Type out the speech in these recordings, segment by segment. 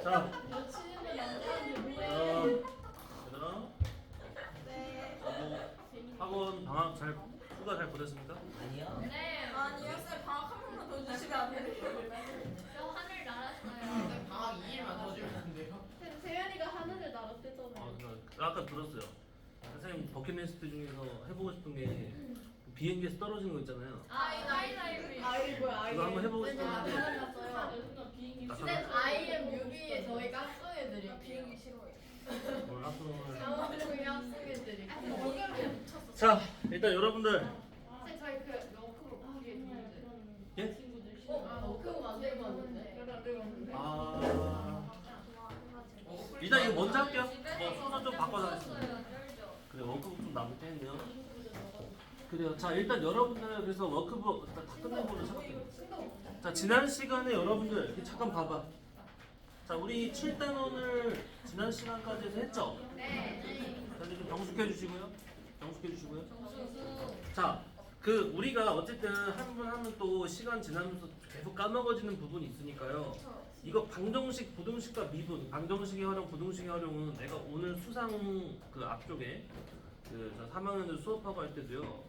자, 여친인데 남자인데 뭐해? 얘들아, 네. 학원 방학 휴가 잘 보냈습니까? 아니요. 네. 아니요, 쌤 방학 한 번만 더 주시면 안 돼요? 저 하늘 날았어요. 방학 2일만 더 주면 안 돼요? 세연이가 하늘을 아, 날았대잖아요. 나 아까 들었어요. 선생님 버킷리스트 중에서 해보고 싶은 게 비행기에서 떨어지는 거 있잖아요. 아이다이브. 아이고야, 그거 한번 해보고 싶었는데 봤어요. 비행기. 나 쌤 IM 뮤비에 저희가 합성해드릴게요. 비행기 싫어해. 오늘 학교를. 저희 합성해드릴게요. 자, 일단 여러분들 쌤 저희 그 워크북 준비했는데. 예? 친구들 워크북 만들고 왔는데. 아 일단 이거 먼저 할게요. 순서 좀 바꿔서 하겠습니다. 그래 워크북 좀 남을 때 했네요. 그래요. 자 일단 여러분들 그래서 워크북 일단 다 끝낸 걸로 생각해요. 자 지난 시간에 여러분들 이렇게 잠깐 봐봐. 자 우리 7단원을 지난 시간까지 해서 했죠? 네. 자 이제 좀 정숙해 주시고요. 정숙해 주시고요. 자 그 우리가 어쨌든 한 분 한 분 또 시간 지나면서 계속 까먹어지는 부분이 있으니까요. 이거 방정식, 부등식과 미분, 방정식의 활용, 부등식의 활용은 내가 오늘 수상 그 앞쪽에 그 3학년들 수업하고 할 때도요.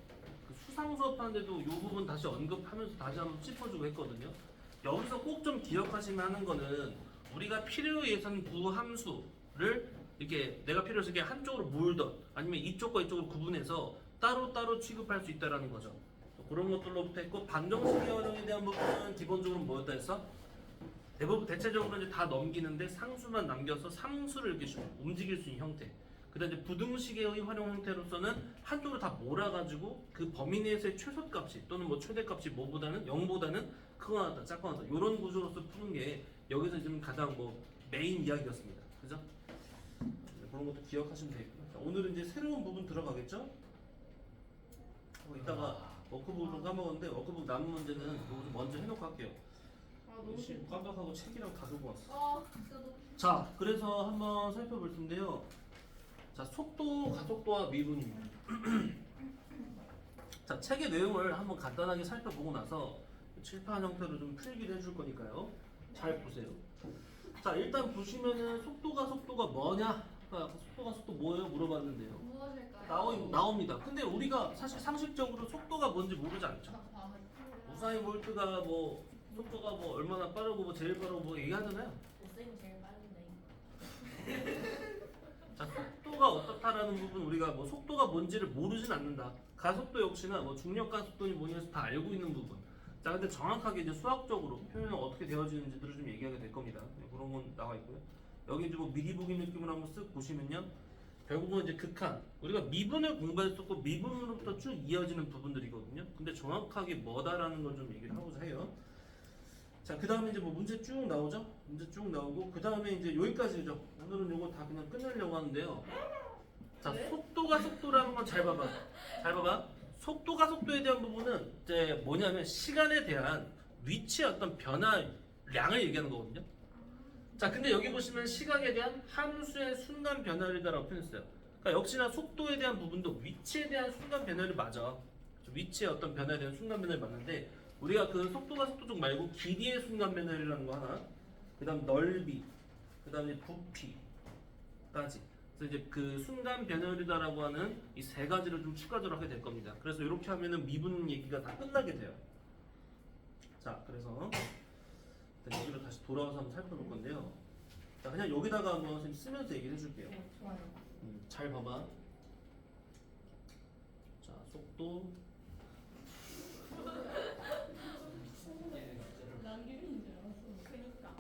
그 수상 수업하는데도 이 부분 다시 언급하면서 다시 한번 짚어주고 했거든요. 여기서 꼭 좀 기억하시면 하는 거는 우리가 필요 예산 구함수를 이렇게 내가 필요해서 이렇게 한쪽으로 모으던 아니면 이쪽과 이쪽으로 구분해서 따로따로 취급할 수 있다는 거죠. 그런 것들로부터 했고 방정식의 활용에 대한 부분은 기본적으로 뭐였다 했어? 대부분 대체적으로 이제 다 넘기는데 상수만 남겨서 상수를 이렇게 움직일 수 있는 형태. 그다음에 이제 부등식의 활용 형태로서는 한쪽으로 다 몰아가지고 그 범위 내에서의 최소값이 또는 뭐 최대값이 뭐보다는 0보다는 크거나 같다, 작거나 같다 이런 구조로서 푸는 게 여기서 지금 가장 뭐 메인 이야기였습니다. 그죠? 그런 것도 기억하시면 되겠고요. 자, 오늘은 이제 새로운 부분 들어가겠죠? 이따가 워크북을 좀 까먹었는데 워크북 남은 문제는 이거 좀 먼저 해놓고 할게요. 씨, 깜빡하고 책이랑 다 들고 왔어. 자, 그래서 한번 살펴볼 텐데요. 자, 속도, 가속도와 미분입니다. 자, 책의 내용을 한번 간단하게 살펴보고 나서 칠판 형태로 좀 필기를 해줄 거니까요. 잘 보세요. 자, 일단 보시면은 속도가 뭐냐? 속도 뭐예요? 물어봤는데요. 무엇일까요? 나옵니다. 근데 우리가 사실 상식적으로 속도가 뭔지 모르지 않죠. 우사인 볼트가 뭐 속도가 뭐 얼마나 빠르고 뭐 제일 빠르고 뭐 얘기하잖아요. 쌤이 제일 빠른데. 자, 속도가 어떻다라는 부분 우리가 뭐 속도가 뭔지를 모르진 않는다. 가속도 역시나 뭐 중력 가속도니 뭐니 해서 다 알고 있는 부분. 자, 근데 정확하게 이제 수학적으로 표현은 어떻게 되어지는지들을 좀 얘기하게 될 겁니다. 네, 그런 건 나와 있고요. 여기 이제 뭐 미리 보기 느낌으로 한번 쓱 보시면요. 결국은 이제 극한. 우리가 미분을 공부했었고 미분으로부터 쭉 이어지는 부분들이거든요. 근데 정확하게 뭐다라는 걸 좀 얘기를 하고자 해요. 자, 그 다음에 이제 뭐 문제 쭉 나오죠? 문제 쭉 나오고, 그 다음에 이제 여기까지죠. 오늘은 요거 다 그냥 끝내려고 하는데요. 자, 속도가 속도라는 건 잘 봐봐. 잘 봐봐. 속도가 속도에 대한 부분은 이제 뭐냐면 시간에 대한 위치의 어떤 변화량을 얘기하는 거거든요. 자, 근데 여기 보시면 시각에 대한 함수의 순간 변화율이다라고 표현했어요. 그러니까 역시나 속도에 대한 부분도 위치에 대한 순간 변화율이 맞아. 위치의 어떤 변화에 대한 순간 변화율이 맞는데 우리가 그 속도가 속도쪽 말고 길이의 순간 변화율이라는 거 하나, 그 다음 넓이, 그 다음에 부피까지. 그래서 이제 그 순간 변화율이다라고 하는 이 세 가지를 좀 추가적으로 하게 될 겁니다. 그래서 이렇게 하면은 미분 얘기가 다 끝나게 돼요. 자, 그래서 일단 여기로 다시 돌아와서 한번 살펴볼 건데요. 자, 그냥 여기다가 한번 선생님 쓰면서 얘기를 해줄게요. 좋아요. 잘 봐봐. 자, 속도. 남기민인 줄 알았어. 그니까.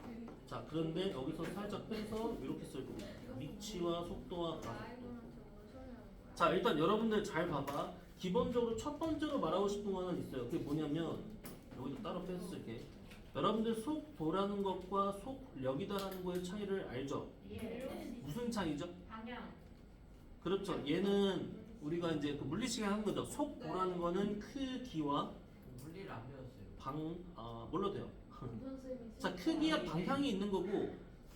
자, 그런데 여기서 살짝 빼서 이렇게 쓸 겁니다. 위치와 속도와 가속도. 자, 일단 여러분들 잘 봐봐. 기본적으로 첫 번째로 말하고 싶은 거는 있어요. 그게 뭐냐면 여기도 따로 빼서 쓸게. 여러분들 속도라는 것과 속력이다라는 거의 차이를 알죠? 예. 무슨 차이죠? 방향. 그렇죠. 얘는 우리가 이제 그 물리 시간에 하는 거죠. 속도라는 거는 크기와 물리를 안 배웠어요. 뭘로 돼요? 자, 크기와 방향이 있는 거고,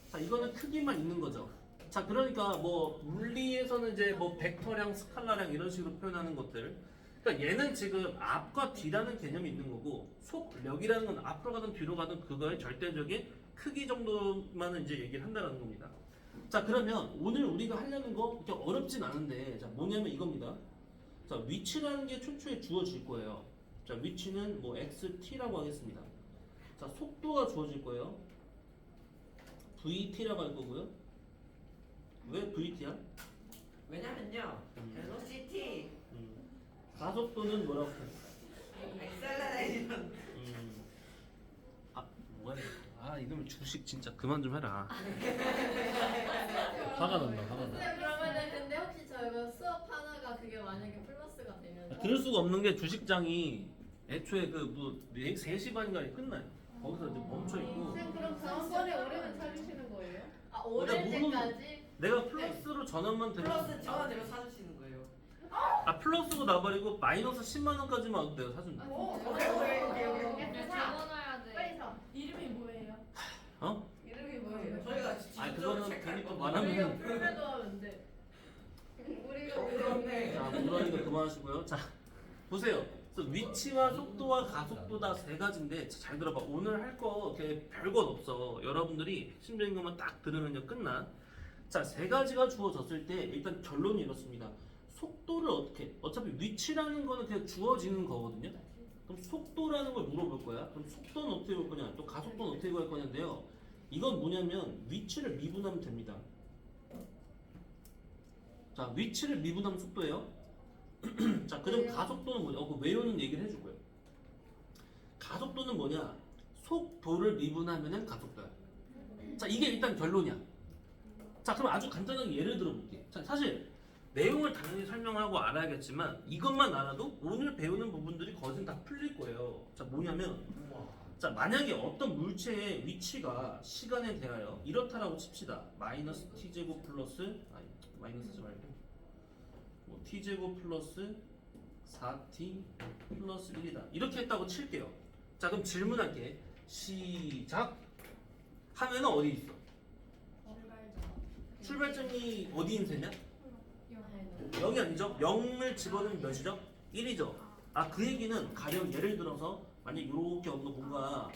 자, 이거는 크기만 있는 거죠. 자, 그러니까 뭐 물리에서는 이제 뭐 벡터량, 스칼라량 이런 식으로 표현하는 것들. 그러니까 얘는 지금 앞과 뒤라는 개념이 있는 거고, 속력이라는 건 앞으로 가든 뒤로 가든 그거의 절대적인 크기 정도만은 이제 얘기를 한다는 겁니다. 자, 그러면 오늘 우리가 하려는 거 그렇게 어렵진 않은데, 자, 뭐냐면 이겁니다. 자, 위치라는 게 초초에 주어질 거예요. 자, 위치는 뭐 xt라고 하겠습니다. 자, 속도가 주어질 거예요. vt라고 할 거고요. 왜 vt야? 왜냐면요. 벨로시티, 가속도는 뭐라고 해? 엑셀레레이션. 아, 뭐야 이거? 아, 이놈의 주식 진짜 그만 좀 해라. 화가 난다, 화가 난다. 선생님 그러면은 근데 혹시 저희가 수업 하나가 그게 만약에 플러스가 되면 들을 수가 없는 게 주식장이 애초에 그뭐 3시 반인가에 끝나요. 거기서 이제 멈춰 있고 선생님 그럼 다음번에 올해는 찾으시는 거예요? 아 올해 올해 때까지? 내가 플러스로 전원만 되면 플러스 전화대로 사주시는 거예요. 아, 플러스고 나버리고 마이너스 10만 원까지만 와도 내가 사준다. 오케이. 적어놔야 돼. 빨리 사. 이름이 뭐예요? 어? 이름이 뭐예요? 저희가 아니, 그거는 괜히 또 우리가 말하면 불매도 하면 돼. 우리가 그렇네. 자, 물어니까 그만하시고요. 자, 보세요. 그래서 위치와 속도와 가속도 다 세 가지인데 잘 들어봐. 오늘 할 거 별건 없어. 여러분들이 핵심적인 것만 딱 들으면요 끝나. 자, 세 가지가 주어졌을 때 일단 결론이 이렇습니다. 속도를 어차피 위치라는 거는 그냥 주어지는 거거든요. 그럼 속도라는 걸 물어볼 거야. 그럼 속도는 어떻게 볼 거냐? 또 가속도는 어떻게 구할 거냐인데요. 이건 뭐냐면 위치를 미분하면 됩니다. 자, 위치를 미분하면 속도예요. 자, 그럼 가속도는 뭐냐? 그 외우는 얘기를 해줄 거예요. 가속도는 뭐냐? 속도를 미분하면은 가속도야. 자, 이게 일단 결론이야. 자, 그럼 아주 간단하게 예를 들어볼게. 자, 사실 내용을 당연히 설명하고 알아야겠지만 이것만 알아도 오늘 배우는 부분들이 거진 다 풀릴 거예요. 자, 뭐냐면 자, 만약에 어떤 물체의 위치가 시간에 대하여 이렇다라고 칩시다. 마이너스 t제곱 플러스 아니 마이너스 하지 말고 뭐 t제곱 플러스 4t 플러스 1이다. 이렇게 했다고 칠게요. 자, 그럼 질문할게. 시작. 하면은 어디 있어? 출발점이 어디 있는 셈이야? 0이 아니죠? 0을 집어넣으면 몇이죠? 1이죠. 아, 그 얘기는 가령 예를 들어서 만약 이렇게 없는 뭔가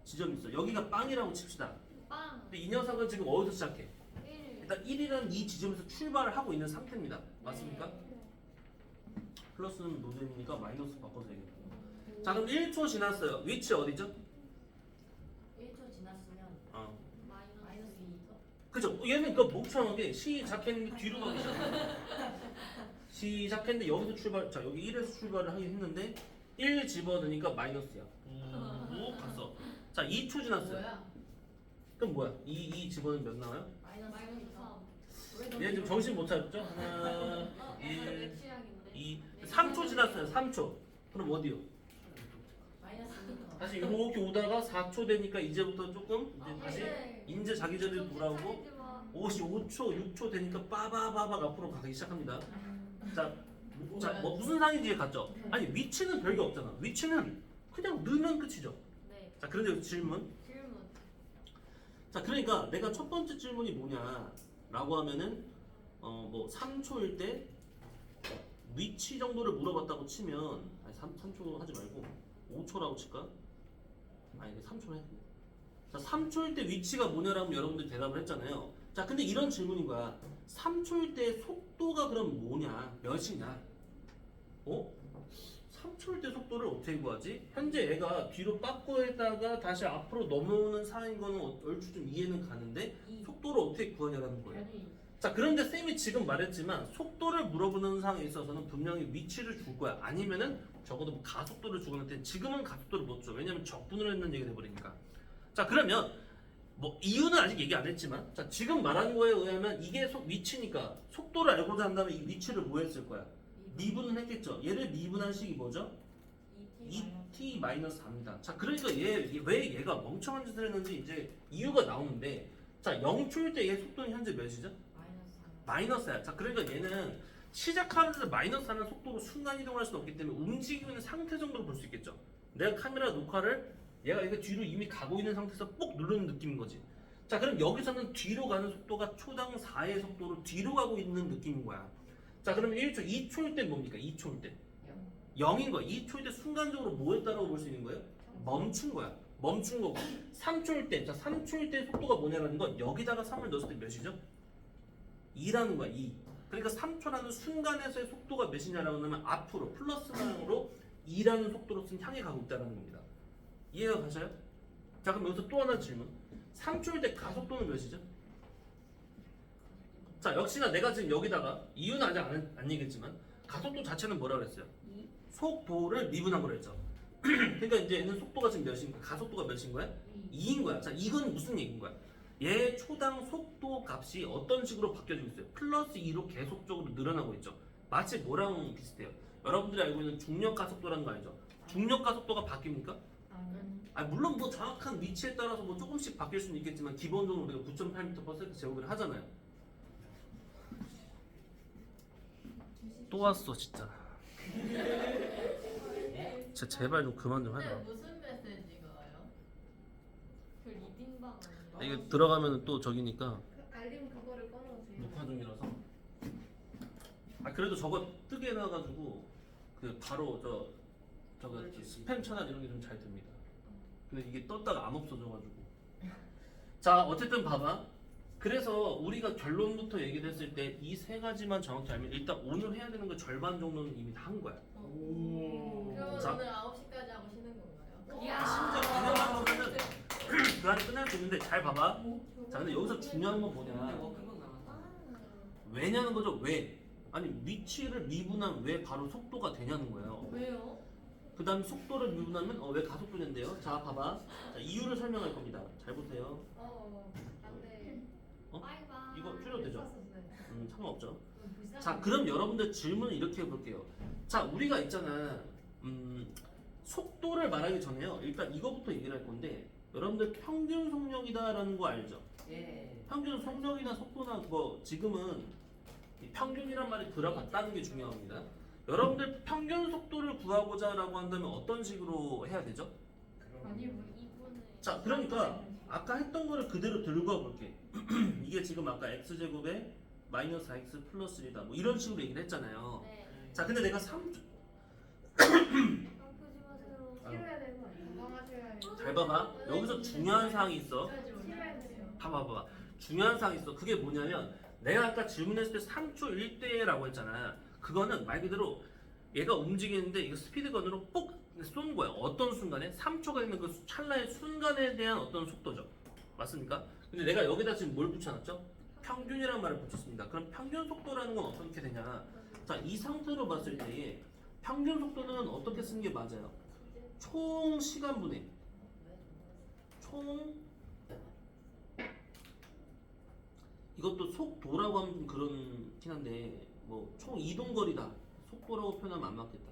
지점이 있어. 여기가 빵이라고 칩시다. 빵. 근데 이 녀석은 지금 어디서 시작해? 1. 일단 1이라는 이 지점에서 출발을 하고 있는 상태입니다. 맞습니까? 플러스는 노잼이니까 마이너스 바꿔서 얘기해요. 자, 그럼 1초 지났어요. 위치 어디죠? 1초 지났으면 어. 마이너스 2죠. 그죠? 얘는 그 목청하게 시작했는데 뒤로 가기 시작해. 시작했는데 여기서 출발, 자 여기 1에서 출발을 하긴 했는데 1 집어넣으니까 마이너스야. 오, 갔어. 자, 2초 지났어요. 뭐야? 그럼 뭐야? 2 집어넣으면 몇 나와요? 마이너스 3. 얘 지금 정신 못 차렸죠? 하나, 1, 2, 3초 지났어요. 3초. 그럼 어디요? 마이너스 2죠. 다시 이렇게 오다가 4초 되니까 이제부터 조금 이제 다시 인제 자기 자리로 돌아오고 55초, 6초 되니까 빠바바박 앞으로 가기 시작합니다. 자, 뭐 무슨 상이 뒤에 갔죠? 아니, 위치는 별게 없잖아. 위치는 그냥 넣으면 끝이죠. 네. 자, 그런데 여기 질문. 자, 그러니까 내가 첫 번째 질문이 뭐냐라고 하면은 뭐 3초일 때 위치 정도를 물어봤다고 치면 아니 3초 하지 말고 5초라고 칠까? 아니 3초 해. 자, 3초일 때 위치가 뭐냐라면 여러분들 대답을 했잖아요. 자, 근데 이런 질문인 거야. 3초일 때 속도가 그럼 뭐냐? 몇이냐? 어? 3초일 때 속도를 어떻게 구하지? 현재 얘가 뒤로 빠꾸에다가 다시 앞으로 넘어오는 사이인 거는 얼추 좀 이해는 가는데 속도를 어떻게 구하냐라는 거예요. 자, 그런데 쌤이 지금 말했지만 속도를 물어보는 상황에 있어서는 분명히 위치를 줄 거야. 아니면은 적어도 뭐 가속도를 주거나 때 지금은 가속도를 못 줘. 왜냐면 적분을 했는 얘기가 돼버리니까. 자, 그러면 뭐 이유는 아직 얘기 안 했지만 자, 지금 말한 거에 의하면 이게 위치니까 속도를 알고자 한다면 이 위치를 뭐 했을 거야? 미분은 했겠죠. 얘를 미분한 식이 뭐죠? 2t-4입니다. 자, 그러니까 왜 얘가 멍청한 짓을 했는지 이제 이유가 나오는데 자, 0초일 때 얘 속도는 현재 몇이죠? 마이너스야. 자, 그러니까 얘는 시작하면서 마이너스 하는 속도로 순간 이동할 수는 없기 때문에 움직이고 있는 상태 정도로 볼 수 있겠죠. 내가 카메라 녹화를 얘가 이거 뒤로 이미 가고 있는 상태에서 뽁 누르는 느낌인 거지. 자, 그럼 여기서는 뒤로 가는 속도가 초당 4의 속도로 뒤로 가고 있는 느낌인 거야. 자, 그럼 1초, 2초일 때 뭡니까? 2초일 때 0인 거야. 2초일 때 순간적으로 뭐 했다라고 볼 수 있는 거예요? 멈춘 거야. 멈춘 거고 3초일 때, 자 3초일 때 속도가 뭐냐라는 건 여기다가 3을 넣었을 때 몇이죠? 2라는 거야 2. 그러니까 3초라는 순간에서의 속도가 몇이냐라고 하면 앞으로 플러스 방향으로 2라는 속도로서 향해 가고 있다는 겁니다. 이해가 가셔요? 자 그럼 여기서 또 하나 질문. 3초일 때 가속도는 몇이죠? 자 역시나 내가 지금 여기다가 이유는 아직 안 얘기했지만 가속도 자체는 뭐라 그랬어요? 속도를 미분한 거라 했죠. 그러니까 이제 얘는 속도가 지금 몇인 거야? 가속도가 몇인 거야? 2인 거야. 자 이건 무슨 얘기인 거야? 얘 초당 속도 값이 어떤 식으로 바뀌어지고 있어요? 플러스 2로 계속적으로 늘어나고 있죠. 마치 뭐랑 비슷해요? 여러분들이 알고 있는 중력 가속도라는 거 알죠? 중력 가속도가 바뀝니까? 아 물론 뭐 정확한 위치에 따라서 뭐 조금씩 바뀔 수는 있겠지만 기본적으로 우리가 9.8m/s 제곱을 하잖아요. 또 왔어 진짜. 진짜 제발 좀 그만 좀 근데 하자. 무슨 메시지가 와요? 그 리딩방 아니에요? 이게 들어가면 또 저기니까 그 알림 그거를 꺼놓으세요. 녹화 중이라서. 아 그래도 저거 뜨게 해놔가지고 그 바로 저거 스팸 차단 이런 게 좀 잘 됩니다. 근데 이게 떴다가 안 없어져가지고. 자 어쨌든 봐봐. 그래서 우리가 결론부터 얘기를 했을 때 이 세 가지만 정확히 알면 일단 오늘 해야 되는 거 절반 정도는 이미 다 한 거야. 그러면 자. 오늘 9시까지 하고 쉬는 건가요? 이야. 심지어 그냥 하면은 그 안에 끝날 수 있는데 잘 봐봐. 자 근데 여기서 중요한 건 뭐냐? 금방 나왔다. 왜냐는 거죠. 왜? 아니 위치를 미분하면 왜 바로 속도가 되냐는 거예요. 왜요? 그 다음 속도를 미분하면 왜 가속도 된대요? 자 봐봐. 자, 이유를 설명할 겁니다. 잘 보세요. 안돼. 어? 바이바이. 이거 필요되죠? 상관없죠. 자 그럼 여러분들 질문을 이렇게 해볼게요. 자 우리가 있잖아 속도를 말하기 전에요. 일단 이거부터 얘기를 할 건데 여러분들 평균 속력이다라는 거 알죠? 예. 평균 속력이나 속도나 그거 지금은 이 평균이란 말이 들어갔다는 게 중요합니다. 여러분들 평균 속도를 구하고자라고 한다면 어떤 식으로 해야 되죠? 아니 뭐 이분은. 자 그러니까 아까 했던 거를 그대로 들고 와볼게. 이게 지금 아까 x제곱에 마이너스 4x 플러스 1이다 뭐 이런 식으로 얘기를 했잖아요. 네. 자 근데 내가 3 아프지 마세요. 아유. 치료해야 되는 거 아니에요? 건강하셔야 해요. 잘 봐봐. 여기서 중요한 사항이 있어. 치료해야 돼요. 봐봐. 중요한 사항이 있어. 그게 뭐냐면 내가 아까 질문했을 때 3초 1대라고 했잖아. 그거는 말 그대로 얘가 움직이는데 이거 스피드건으로 뽁 쏜 거야. 어떤 순간에? 3초가 있는 그 찰나의 순간에 대한 어떤 속도죠. 맞습니까? 근데 내가 여기다 지금 뭘 붙여놨죠? 평균이라는 말을 붙였습니다. 그럼 평균 속도라는 건 어떻게 되냐? 자, 이 상태로 봤을 때에 평균 속도는 어떻게 쓰는 게 맞아요? 총 시간분의 총 이것도 속도라고 하면 좀 그렇긴 한데 뭐 총 이동거리다 속도라고 표현하면 안 맞겠다.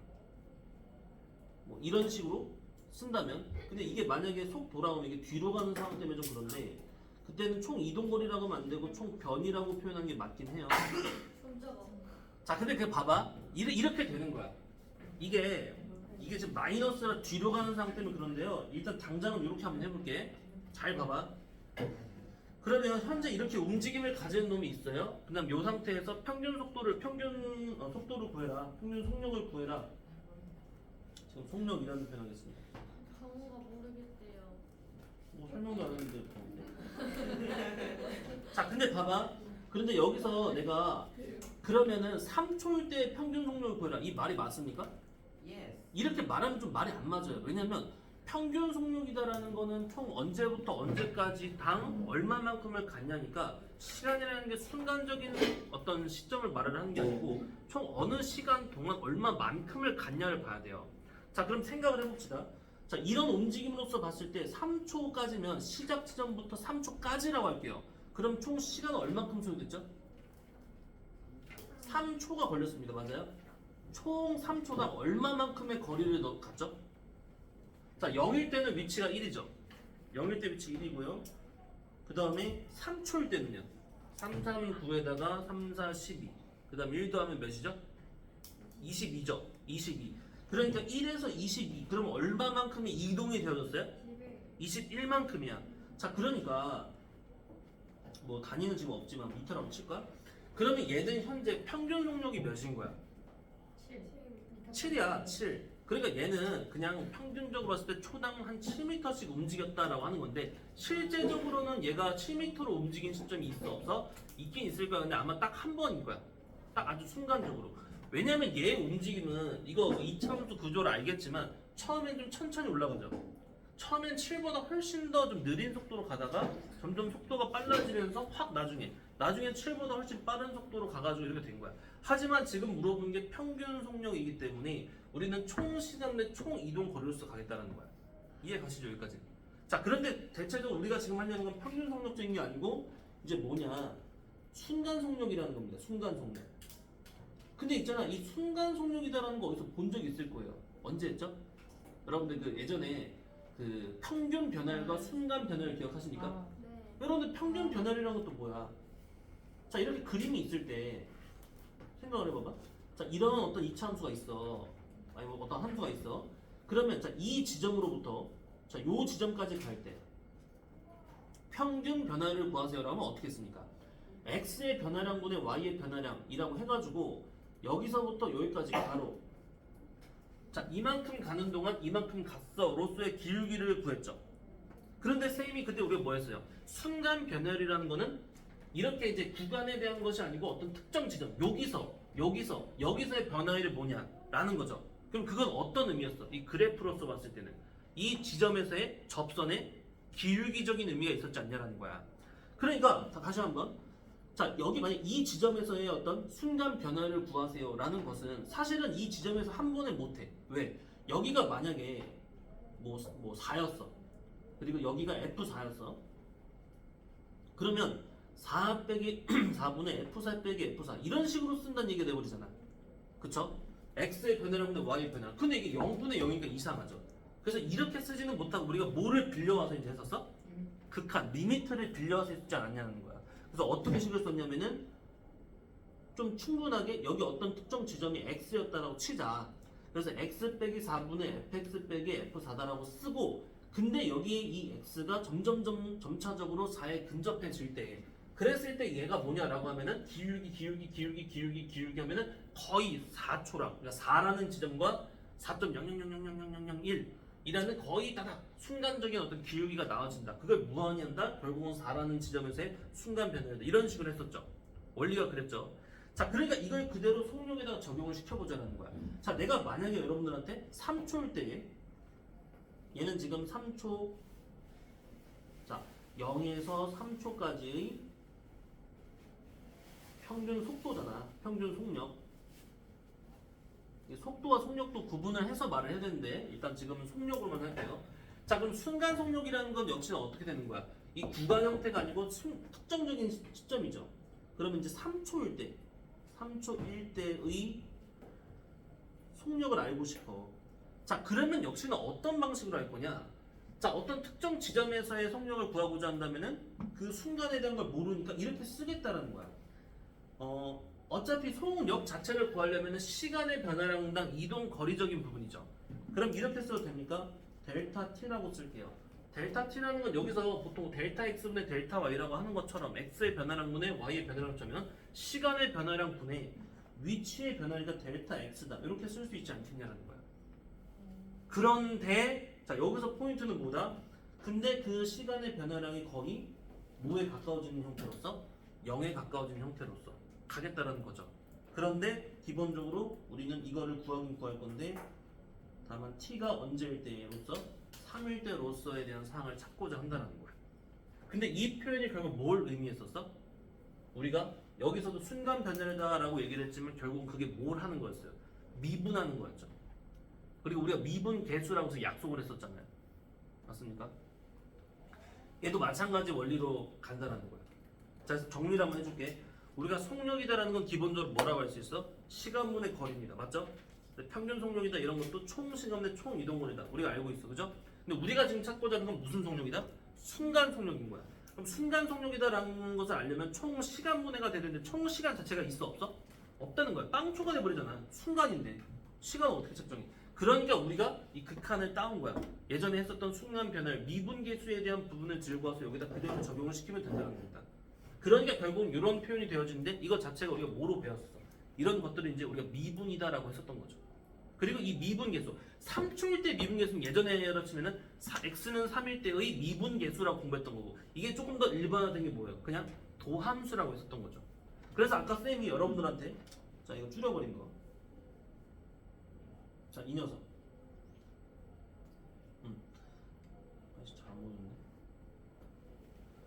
뭐 이런 식으로 쓴다면 근데 이게 만약에 속도라고 하면 이게 뒤로 가는 상황 때문에 좀 그런데 그때는 총 이동거리라고 하면 안 되고 총 변이라고 표현하는 게 맞긴 해요. 손자가. 자 근데 그 봐봐 이렇게 되는 거야. 이게 지금 마이너스라 뒤로 가는 상황 때문에 그런데요. 일단 당장은 이렇게 한번 해볼게. 잘 봐봐. 그러면 현재 이렇게 움직임을 가지는 놈이 있어요. 그다음 이 상태에서 평균 속도를 속도를 구해라. 평균 속력을 구해라. 지금 속력이라는 표현하겠습니다. 강호가 모르겠대요. 뭐 설명도 안 했는데. 자, 근데 봐봐. 그런데 여기서 내가 그러면은 3초일 때 평균 속력을 구해라. 이 말이 맞습니까? 예. 이렇게 말하면 좀 말이 안 맞아요. 왜냐면 평균 속력이다라는 거는 총 언제부터 언제까지 당 얼마만큼을 갖냐니까 시간이라는 게 순간적인 어떤 시점을 말을 하는 게 아니고 총 어느 시간 동안 얼마만큼을 갖냐를 봐야 돼요. 자, 그럼 생각을 해봅시다. 자, 이런 움직임으로서 봤을 때 3초까지면 시작 지점부터 3초까지라고 할게요. 그럼 총 시간은 얼마큼 소요됐죠? 3초가 걸렸습니다. 맞아요? 총 3초당 얼마만큼의 거리를 갔죠? 자, 0일 때는 위치가 1이죠. 0일 때 위치 1이고요. 그 다음에 3초일 때는요. 3, 3, 9에다가 3, 4, 12. 그 다음 1 더하면 몇이죠? 22죠. 22. 그러니까 1에서 22. 그럼 얼마만큼이 이동이 되어졌어요? 21만큼이야. 자, 그러니까 뭐 단위는 지금 없지만 미터라고 칠까? 그러면 얘는 현재 평균 속력이 몇인 거야? 7이야. 7. 그러니까 얘는 그냥 평균적으로 봤을 때 초당 한 7m씩 움직였다라고 하는 건데 실제적으로는 얘가 7m로 움직인 시점이 있어 없어? 있긴 있을 거야. 근데 아마 딱 한 번일 거야. 딱 아주 순간적으로. 왜냐면 얘 움직임은 이거 이차함수 구조를 알겠지만 처음엔 좀 천천히 올라가죠. 처음엔 7보다 훨씬 더 좀 느린 속도로 가다가 점점 속도가 빨라지면서 확 나중엔 7보다 훨씬 빠른 속도로 가가지고 이렇게 된 거야. 하지만 지금 물어본 게 평균 속력이기 때문에 우리는 총 시간 내 총 이동 거리로서 가겠다는 거야. 이해 가시죠 여기까지? 자 그런데 대체적으로 우리가 지금 하려는 건 평균 속력적인 게 아니고 이제 뭐냐 순간 속력이라는 겁니다. 순간 속력. 근데 있잖아 이 순간 속력이다라는 거 어디서 본 적 있을 거예요. 언제 했죠? 여러분들 그 예전에 그 평균 변화율과 순간 변화율 기억하십니까? 네. 여러분들 평균 변화율이라는 것도 뭐야? 자 이렇게 그림이 있을 때 생각을 해봐봐. 자 이런 어떤 이차함수가 있어. 아니 뭐 어떤 함수가 있어. 그러면 자 이 지점으로부터 자 요 지점까지 갈 때 평균 변화율을 구하세요라고 하면 어떻게 씁니까? x의 변화량분의 y의 변화량이라고 해가지고 여기서부터 여기까지 가로 자 이만큼 가는 동안 이만큼 갔어로서의 기울기를 구했죠. 그런데 쌤이 그때 우리가 뭐 했어요? 순간 변화율이라는 거는 이렇게 이제 구간에 대한 것이 아니고 어떤 특정 지점 여기서의 변화율이 뭐냐라는 거죠. 그럼 그건 어떤 의미였어? 이 그래프로서 봤을 때는 이 지점에서의 접선의 기울기적인 의미가 있었지 않냐라는 거야. 그러니까 다시 한번 자 여기 만약 이 지점에서의 어떤 순간 변화를 구하세요라는 것은 사실은 이 지점에서 한 번에 못해. 왜? 여기가 만약에 뭐 4였어. 그리고 여기가 F4였어. 그러면 4 빼기 4분의 F4 빼기 F4 이런 식으로 쓴다는 얘기가 돼버리잖아. 그쵸? X의 변화량분의 Y의 변화. 근데 이게 0분의 0이니까 이상하죠. 그래서 이렇게 쓰지는 못하고 우리가 뭐를 빌려와서 이제 했었어? 극한, 리미트를 빌려와서 했지 않았냐는 거야. 그래서 어떻게 식을 썼냐면은 좀 충분하게 여기 어떤 특정 지점이 X였다라고 치자. 그래서 X 빼기 4분의 FX 빼기 F4다라고 쓰고 근데 여기에 이 X가 점차적으로 4에 근접해질 때 그랬을 때 얘가 뭐냐라고 하면은 기울기 하면은 거의 4초랑 그러니까 4라는 지점과 4.00000001 이라는 거의 딱 순간적인 어떤 기울기가 나와진다. 그걸 무한히 한다. 결국은 4라는 지점에서의 순간 변화다. 이런 식으로 했었죠. 원리가 그랬죠. 자, 그러니까 이걸 그대로 속력에다가 적용을 시켜보자는 거야. 자, 내가 만약에 여러분들한테 3초일 때에 얘는 지금 3초 자 0에서 3초까지의 평균 속도잖아. 평균 속력. 속도와 속력도 구분을 해서 말을 해야 되는데 일단 지금은 속력으로만 할게요. 자 그럼 순간 속력이라는 건 역시나 어떻게 되는 거야? 이 구간 형태가 아니고 특정적인 시점이죠. 그러면 이제 3초일 때의 속력을 알고 싶어. 자 그러면 역시나 어떤 방식으로 할 거냐? 자 어떤 특정 지점에서의 속력을 구하고자 한다면은 그 순간에 대한 걸 모르니까 이렇게 쓰겠다라는 거야. 어차피 속력 자체를 구하려면 시간의 변화량당 이동 거리적인 부분이죠. 그럼 이렇게 써도 됩니까? 델타 t라고 쓸게요. 델타 t라는 건 여기서 보통 델타 x분의 델타 y라고 하는 것처럼 x의 변화량분의 y의 변화량처럼 시간의 변화량분의 위치의 변화니까 델타 x다. 이렇게 쓸 수 있지 않겠냐는 거야. 그런데 자 여기서 포인트는 뭐다? 근데 그 시간의 변화량이 거의 뭐에 가까워지는 형태로서? 0에 가까워지는 형태로서 가겠다라는 거죠. 그런데 기본적으로 우리는 이거를 구하긴 구할 건데 다만 t가 언제일 때로서 3일 때로서에 대한 사항을 찾고자 한다는 거야. 근데 이 표현이 결국 뭘 의미했었어? 우리가 여기서도 순간 변화다라고 얘기를 했지만 결국은 그게 뭘 하는 거였어요? 미분하는 거였죠. 그리고 우리가 미분 개수라고 해서 약속을 했었잖아요. 맞습니까? 얘도 마찬가지 원리로 간다는 거야. 자, 그래서 정리를 한번 해줄게. 우리가 속력이다라는 건 기본적으로 뭐라고 할 수 있어? 시간분의 거리입니다. 맞죠? 평균 속력이다 이런 것도 총 시간분의 총 이동거리다. 우리가 알고 있어. 그죠? 근데 우리가 지금 찾고자 하는 건 무슨 속력이다? 순간 속력인 거야. 그럼 순간 속력이다라는 것을 알려면 총 시간분해가 되는데 총 시간 자체가 있어 없어? 없다는 거야. 빵초가 돼버리잖아. 순간인데 시간은 어떻게 측정해? 그러니까 우리가 이 극한을 따온 거야. 예전에 했었던 순간 변화를 미분계수에 대한 부분을 들고 와서 여기다 그대로 적용을 시키면 된다는 겁니다. 그러니까 결국 이런 표현이 되어지는데 이것 자체가 우리가 뭐로 배웠어? 이런 것들을 이제 우리가 미분이다라고 했었던 거죠. 그리고 이 미분계수 3초일 때 미분계수는 예전에로 치면은 x는 3일 때의 미분계수라고 공부했던 거고 이게 조금 더 일반화된 게 뭐예요? 그냥 도함수라고 했었던 거죠. 그래서 아까 쌤이 여러분들한테 자 이거 줄여버린 거. 자 이 녀석. 다시 잘못했네.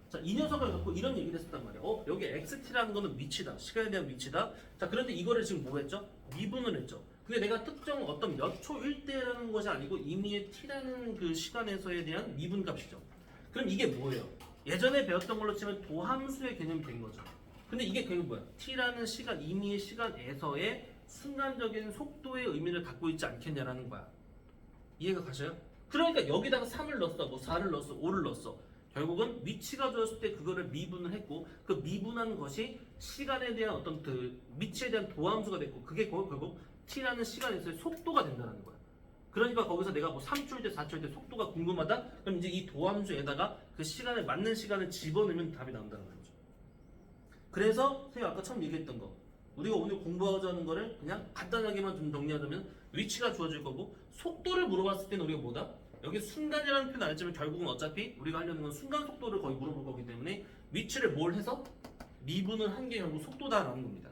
자, 이 녀석을 갖고 이런 얘기를 했었단 말이야. 여기 xt라는 거는 위치다. 시간에 대한 위치다. 자, 그런데 이거를 지금 뭐 했죠? 미분을 했죠. 근데 내가 특정 어떤 몇 초일 때라는 것이 아니고 임의의 t라는 그 시간에서에 대한 미분 값이죠. 그럼 이게 뭐예요? 예전에 배웠던 걸로 치면 도함수의 개념이 된 거죠. 근데 이게 그게 뭐야? t라는 시간, 임의의 시간에서의 순간적인 속도의 의미를 갖고 있지 않겠냐라는 거야. 이해가 가셔요? 그러니까 여기다가 3을 넣었어, 뭐 4를 넣었어, 5를 넣었어. 결국은 위치가 주었을 때 그거를 미분을 했고 그 미분한 것이 시간에 대한 어떤 그 위치에 대한 도함수가 됐고 그게 결국 t라는 시간에서의 속도가 된다는 거야. 그러니까 거기서 내가 뭐 3초일 때 4초일 때 속도가 궁금하다? 그럼 이제 이 도함수에다가 그 시간에 맞는 시간을 집어넣으면 답이 나온다는 거죠. 그래서 선생님 아까 처음 얘기했던 거 우리가 오늘 공부하자는 거를 그냥 간단하게만 좀 정리하자면 위치가 주어질 거고 속도를 물어봤을 때는 우리가 뭐다? 여기 순간이라는 표현 알지만 결국은 어차피 우리가 하려는 건 순간 속도를 거의 물어볼 거기 때문에 위치를 뭘 해서 미분을 한 게 결국 속도다라는 겁니다.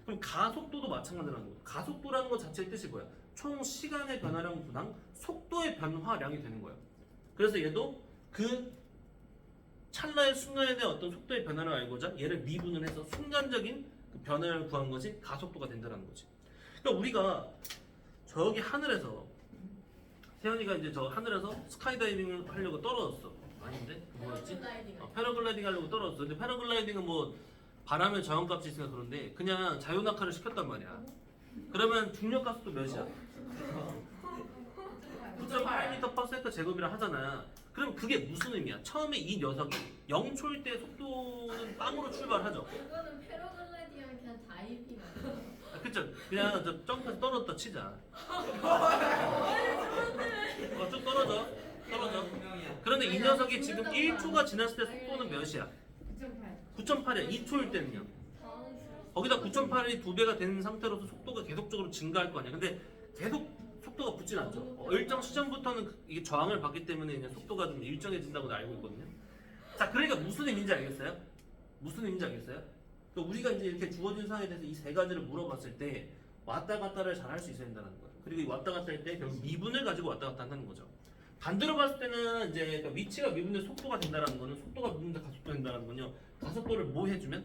그럼 가속도도 마찬가지라는 거예요. 가속도라는 것 자체의 뜻이 뭐야? 총 시간의 변화량 분당 속도의 변화량이 되는 거예요. 그래서 얘도 그 찰나의 순간에 대한 어떤 속도의 변화를 알고자 얘를 미분을 해서 순간적인 그 변화를 구한 것이 가속도가 된다는 거지. 그러니까 우리가 저기 하늘에서 세연이가 이제 저 하늘에서 스카이다이빙을 하려고 떨어졌어. 아닌데? 그 뭐였지? 패러글라이딩 하려고 떨어졌어. 근데 패러글라이딩은 뭐 바람의 저항값이 있으니까 그런데 그냥 자유낙하를 시켰단 말이야. 그러면 중력 가속도 몇이야? 9.8m/s 제곱이라 하잖아. 그럼 그게 무슨 의미야? 처음에 이 녀석이 0초일 때 속도는 빵으로 출발하죠. 그거는 패러글라이딩이랑 그냥 다이빙 아니야? 그쵸? 그냥 저 점프해서 떨어졌다 치자. 쭉 떨어져. 그런데 이 녀석이 지금 1초가 지났을 때 속도는 몇이야? 9.8이야. 2초일 때는요. 거기다 9.8이 2배가 된 상태로서 속도가 계속적으로 증가할 거 아니야. 근데 계속 속도가 붙진 않죠. 일정 시점부터는 이게 저항을 받기 때문에 이제 속도가 좀 일정해진다고 알고 있거든요. 자, 그러니까 무슨 의미인지 알겠어요? 무슨 의미인지 알겠어요? 그러니까 우리가 이제 이렇게 주어진 사항에 대해서 이 세 가지를 물어봤을 때 왔다 갔다를 잘 할 수 있어야 된다는 거예요. 그리고 이 왔다 갔다 할 때 결국 미분을 가지고 왔다 갔다 한다는 거죠. 반대로 봤을 때는 이제 그러니까 위치가 미분돼 속도가 된다는 거는 속도가 미분돼 가속도 된다는 건요. 가속도를 뭐 해주면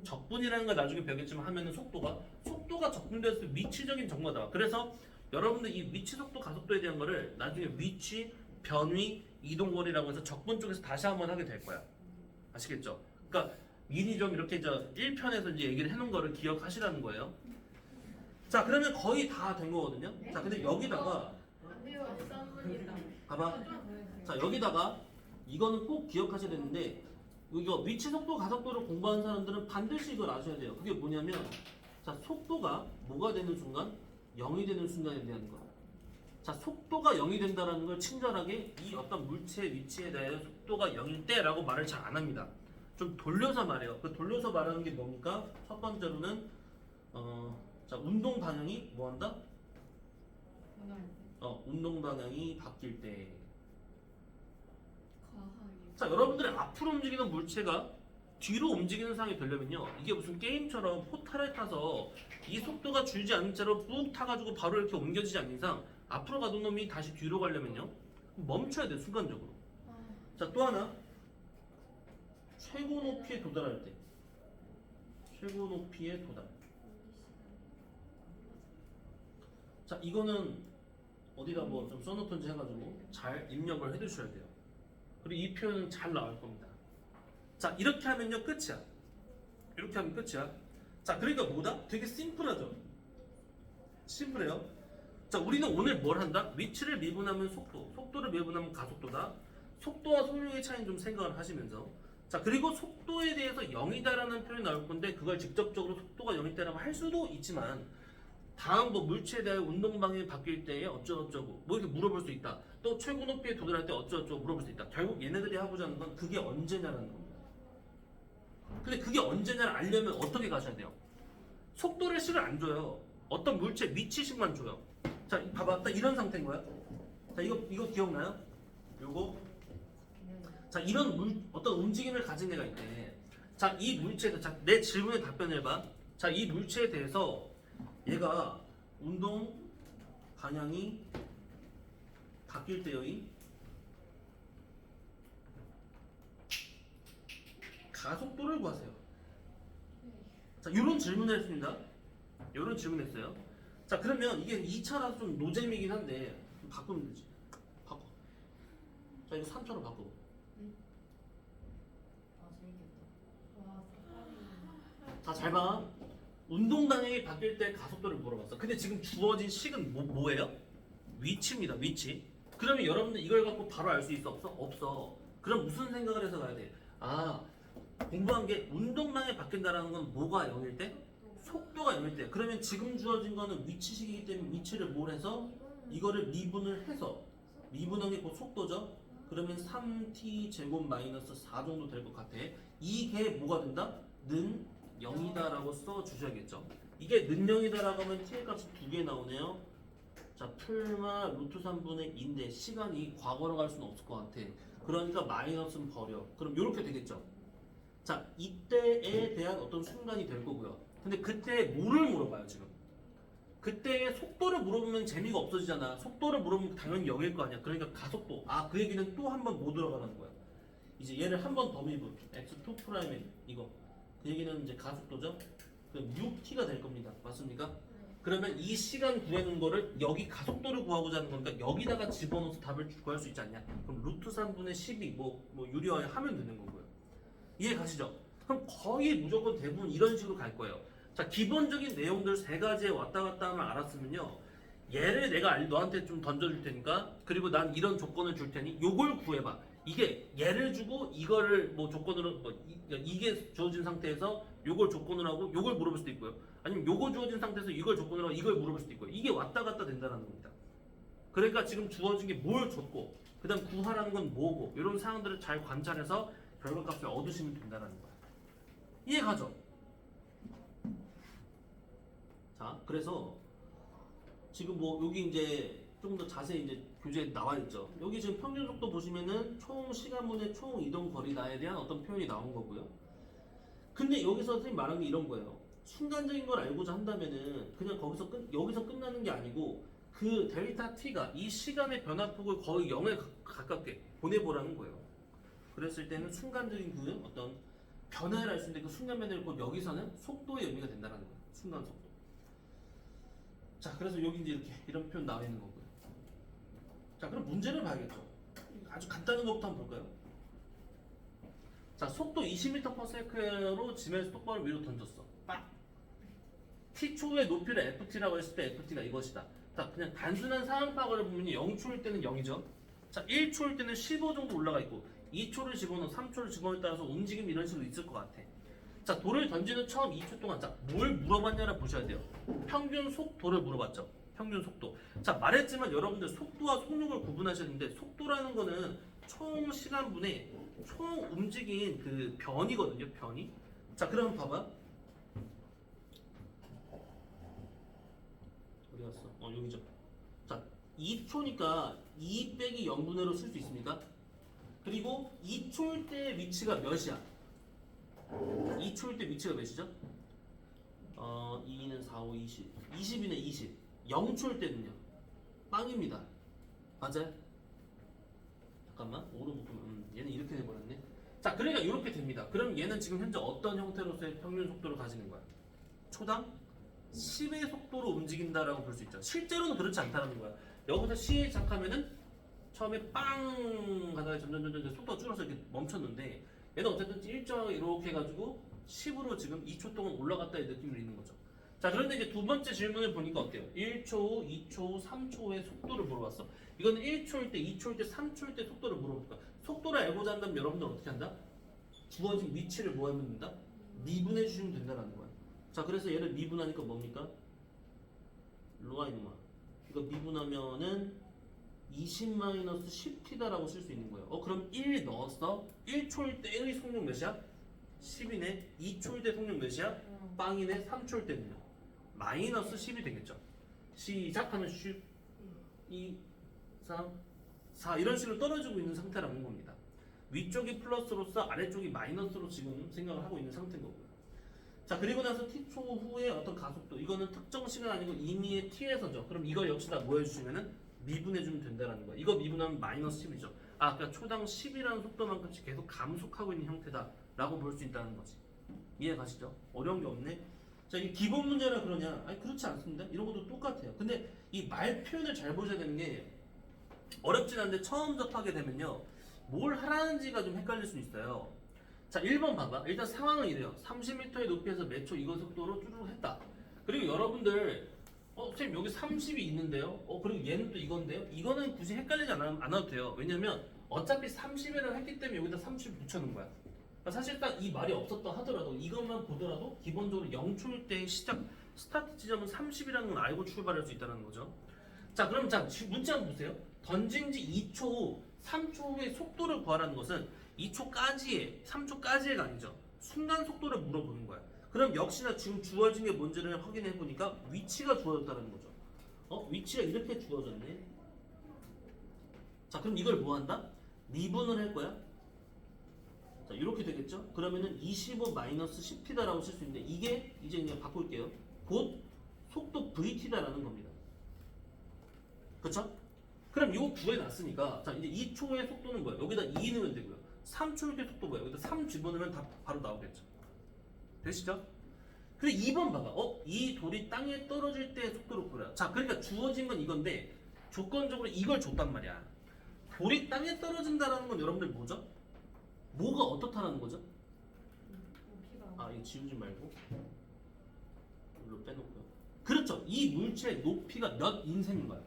적분이라는 걸 나중에 배우겠지만 하면은 속도가 적분됐을 때 위치적인 정보다. 그래서 여러분들 이 위치 속도 가속도에 대한 거를 나중에 위치, 변위, 이동거리라고 해서 적분 쪽에서 다시 한번 하게 될 거야. 아시겠죠? 그러니까 미리 좀 이렇게 저 1편에서 이제 얘기를 해놓은 거를 기억하시라는 거예요. 자, 그러면 거의 다 된 거거든요. 자, 근데 여기다가 안 돼요. 13분이다. 봐봐. 자, 여기다가 이거는 꼭 기억하셔야 되는데 이거 위치 속도 가속도를 공부하는 사람들은 반드시 이걸 아셔야 돼요. 그게 뭐냐면 자, 속도가 뭐가 되는 순간? 0이 되는 순간에 대한 거. 자, 속도가 0이 된다는 걸 친절하게 이 어떤 물체의 위치에 대해 속도가 0일 때라고 말을 잘 안 합니다. 좀 돌려서 말해요. 그 돌려서 말하는 게 뭡니까? 첫 번째로는 자, 운동 방향이 뭐 한다? 운동 방향이 바뀔 때. 자, 여러분들이 앞으로 움직이는 물체가 뒤로 움직이는 상황이 되려면요, 이게 무슨 게임처럼 포탈을 타서 이 속도가 줄지 않는 채로 푹 타가지고 바로 이렇게 옮겨지지 않는 이상 앞으로 가던 놈이 다시 뒤로 가려면요 멈춰야 돼, 순간적으로. 자, 또 하나, 최고 높이에 도달할 때, 최고 높이에 도달. 자, 이거는 어디다 뭐 좀 써놓던지 해가지고 잘 입력을 해두셔야 돼요. 그리고 이 표현은 잘 나올 겁니다. 자, 이렇게 하면요 끝이야. 이렇게 하면 끝이야. 자, 그러니까 뭐다? 되게 심플하죠? 심플해요. 자, 우리는 오늘 뭘 한다? 위치를 미분하면 속도, 속도를 미분하면 가속도다. 속도와 속력의 차이는 좀 생각을 하시면서, 자, 그리고 속도에 대해서 0이다라는 표현이 나올 건데 그걸 직접적으로 속도가 0이다라고 할 수도 있지만 다음 뭐 물체에 대한 운동 방향이 바뀔 때에 어쩌고저쩌고 뭐 이렇게 물어볼 수 있다. 또 최고 높이에 도달할 때 어쩌고저쩌고 물어볼 수 있다. 결국 얘네들이 하고자 하는 건 그게 언제냐라는 겁니다. 근데 그게 언제냐를 알려면 어떻게 가셔야 돼요? 속도를 식을 안 줘요. 어떤 물체 위치식만 줘요. 자, 봐봐. 딱 이런 상태인 거야. 자, 이거 기억나요? 요거. 자, 이런 어떤 움직임을 가진 애가 있대. 자, 이 물체에 자, 내 질문에 답변을 해봐. 자, 이 물체에 대해서 얘가 운동 방향이 바뀔 때의 가속도를 구하세요. 자, 이런 질문을 했습니다. 이런 질문했어요. 자, 그러면 이게 2차라서 좀 노잼이긴 한데 좀 바꾸면 되지. 바꿔. 자, 이거 3차로 바꿔. 아 재밌겠다. 와 색깔이. 자, 잘 봐. 운동 방향이 바뀔 때 가속도를 물어봤어. 근데 지금 주어진 식은 뭐예요? 위치입니다. 위치. 그러면 여러분들 이걸 갖고 바로 알 수 있어? 없어? 없어. 그럼 무슨 생각을 해서 가야 돼? 아, 공부한 게 운동 방향이 바뀐다라는 건 뭐가 0일 때? 속도가 0일 때. 그러면 지금 주어진 거는 위치식이기 때문에 위치를 뭘 해서 이거를 미분을 해서 미분한 게 곧 속도죠. 그러면 3t 제곱 마이너스 4 정도 될 것 같아. 이게 뭐가 된다? 는 0이다라고 써 주셔야겠죠. 이게 는 0이다라고 하면 t의 값이 두 개 나오네요. 자, 풀마 루트 3분의 2인데 시간이 과거로 갈 수는 없을 것 같아. 그러니까 마이너스는 버려. 그럼 이렇게 되겠죠. 자, 이때에 대한 어떤 순간이 될 거고요. 근데 그때 뭐를 물어봐요 지금? 그때의 속도를 물어보면 재미가 없어지잖아. 속도를 물어보면 당연히 0일 거 아니야. 그러니까 가속도. 아, 그 얘기는 또 한 번 뭐 들어가는 거야. 이제 얘를 한 번 더 미분. x2 프라임 이거. 그 얘기는 이제 가속도죠. 그럼 6t가 될 겁니다. 맞습니까? 그러면 이 시간 구하는 거를 여기 가속도를 구하고자 하는 거니까 여기다가 집어넣어서 답을 구할 수 있지 않냐? 그럼 루트 3분의 12 뭐 유리화에 하면 되는 거고요. 이해 가시죠? 그럼 거의 무조건 대부분 이런 식으로 갈 거예요. 자, 기본적인 내용들 세 가지에 왔다 갔다 하면 알았으면요. 얘를 내가 너한테 좀 던져줄 테니까 그리고 난 이런 조건을 줄 테니 요걸 구해봐. 이게 얘를 주고 이거를 뭐 조건으로 이게 주어진 상태에서 요걸 조건으로 하고 요걸 물어볼 수도 있고요. 아니면 요거 주어진 상태에서 이걸 조건으로 하고 이걸 물어볼 수도 있고요. 이게 왔다 갔다 된다는 겁니다. 그러니까 지금 주어진 게 뭘 줬고 그 다음 구하라는 건 뭐고 이런 사항들을 잘 관찰해서 결과값을 얻으시면 된다는 거야. 이해 가죠? 자, 그래서 지금 뭐 여기 이제 좀 더 자세히 이제 교재에 나와 있죠. 여기 지금 평균 속도 보시면은 총 시간분의 총 이동 거리다에 대한 어떤 표현이 나온 거고요. 근데 여기서 선생님 말한 게 이런 거예요. 순간적인 걸 알고자 한다면은 그냥 여기서 끝나는 게 아니고 그 델타 t가 이 시간의 변화폭을 거의 0에 가깝게 보내보라는 거예요. 그랬을 때는 순간적인 그 어떤 변화를 알 수 있는데 그 순간 변화를 곧 여기서는 속도의 의미가 된다는 거예요. 순간 속도. 자, 그래서 여기 이제 이런 표현 나와 있는 거고요. 자, 그럼 문제를 봐야겠죠. 아주 간단한 것부터 한번 볼까요? 자, 속도 20m/s로 지면에서 똑바로 위로 던졌어. 빡! t초의 높이를 ft라고 했을 때 ft가 이것이다. 자, 그냥 단순한 상황 파악을 보면 0초일 때는 0이죠. 자, 1초일 때는 15 정도 올라가 있고 2초를 집어넣어 3초를 집어넣에 따라서 움직임이 이런 식으로 있을 것 같아. 자, 돌을 던지는 처음 2초 동안 자, 뭘 물어봤냐를 보셔야 돼요. 평균 속도를 물어봤죠. 평균 속도. 자, 말했지만 여러분들 속도와 속력을 구분하셨는데 속도라는 거는 총 시간분의 총 움직인 그 변이거든요. 변이. 자, 그럼 봐봐. 어디 갔어? 여기죠. 자, 2초니까 2 빼기 0분의 1로 쓸 수 있습니까? 그리고 2초일 때 위치가 몇이야? 2초일 때 위치가 몇이죠? 2는 4, 5, 20. 20이네 20. 0초일 때는요? 빵입니다. 맞아요? 잠깐만. 5로 묶으면 얘는 이렇게 돼버렸네. 자, 그러니까 이렇게 됩니다. 그럼 얘는 지금 현재 어떤 형태로서의 평균 속도를 가지는 거야? 초당 10의 속도로 움직인다라고 볼 수 있죠. 실제로는 그렇지 않다는 거야. 여기서 시에 시작하면은 처음에 빵 가다가 점점 속도가 줄어서 이렇게 멈췄는데 얘는 어쨌든 일정하게 이렇게 해가지고 10으로 지금 2초 동안 올라갔다의 느낌을 있는 거죠. 자, 그런데 이제 두 번째 질문을 보니까 어때요? 1초 후, 2초 후, 3초의 속도를 물어봤어. 이거는 1초일 때, 2초일 때, 3초일 때 속도를 물어볼까? 속도를 알고자 한다면 여러분들 어떻게 한다? 주어진 위치를 뭐 하면 된다? 미분해 주시면 된다는 거야. 자, 그래서 얘를 미분하니까 뭡니까? 로아 이놈아. 이거 미분하면은 20-10t다라고 쓸 수 있는 거예요. 그럼 1 넣었어? 1초일 때의 속력 몇이야? 10이네. 2초일 때 속력 몇이야? 빵이네. 3초일 때는요? 마이너스 10이 되겠죠. 시작하면 슉 2, 3, 4 이런 식으로 떨어지고 있는 상태라는 겁니다. 위쪽이 플러스로서 아래쪽이 마이너스로 지금 생각을 하고 있는 상태인 거고요. 자, 그리고 나서 t초 후에 어떤 가속도, 이거는 특정 시간 아니고 임의의 t에서죠. 그럼 이걸 역시 다 뭐 해주시면은 미분해주면 된다는 거야. 이거 미분하면 마이너스 10이죠. 아, 그러니까 초당 10이라는 속도만큼씩 계속 감속하고 있는 형태다라고 볼 수 있다는 거지. 이해 가시죠? 어려운 게 없네. 자, 이게 기본 문제라 그러냐? 아니, 그렇지 않습니다. 이런 것도 똑같아요. 근데 이 말 표현을 잘 보셔야 되는 게 어렵진 않은데 처음 접하게 되면요, 뭘 하라는지가 좀 헷갈릴 수 있어요. 자, 1번 봐봐. 일단 상황은 이래요. 30m의 높이에서 몇 초 이거 속도로 쭈르륵 했다. 그리고 여러분들 선생님 여기 30이 있는데요. 그리고 얘는 또 이건데요. 이거는 굳이 헷갈리지 않아도 돼요. 왜냐면 어차피 30이라고 했기 때문에 여기다 30 붙여놓은 거야. 그러니까 사실상 이 말이 없었다 하더라도 이것만 보더라도 기본적으로 0초일 때의 시작 스타트 지점은 30이라는 걸 알고 출발할 수 있다는 거죠. 자, 그럼 자 문제 한번 보세요. 던진 지 2초 후 3초 후의 속도를 구하라는 것은 2초까지의 3초까지의가 아니죠. 순간 속도를 물어보는 거야. 그럼 역시나 지금 주어진 게 뭔지를 확인해 보니까 위치가 주어졌다는 거죠. 위치가 이렇게 주어졌네. 자, 그럼 이걸 뭐 한다? 미분을 할 거야. 자, 이렇게 되겠죠? 그러면은 25-10t다라고 쓸 수 있는데 이게 이제 그냥 바꿀게요. 곧 속도 vt다라는 겁니다. 그쵸? 그럼 이거 구해놨으니까 자, 이제 2초의 속도는 뭐야? 여기다 2 넣으면 되고요. 3초의 속도 뭐야? 여기다 3 집어넣으면 다 바로 나오겠죠. 되시죠? 근데 2번 봐봐. 이 돌이 땅에 떨어질 때의 속도를 구해라. 자, 그러니까 주어진 건 이건데 조건적으로 이걸 줬단 말이야. 돌이 땅에 떨어진다라는 건 여러분들 뭐죠? 뭐가 어떻다라는 거죠? 아, 이거 지우지 말고 이걸로 빼놓고요. 그렇죠. 이 물체의 높이가 몇 인셈인 거야?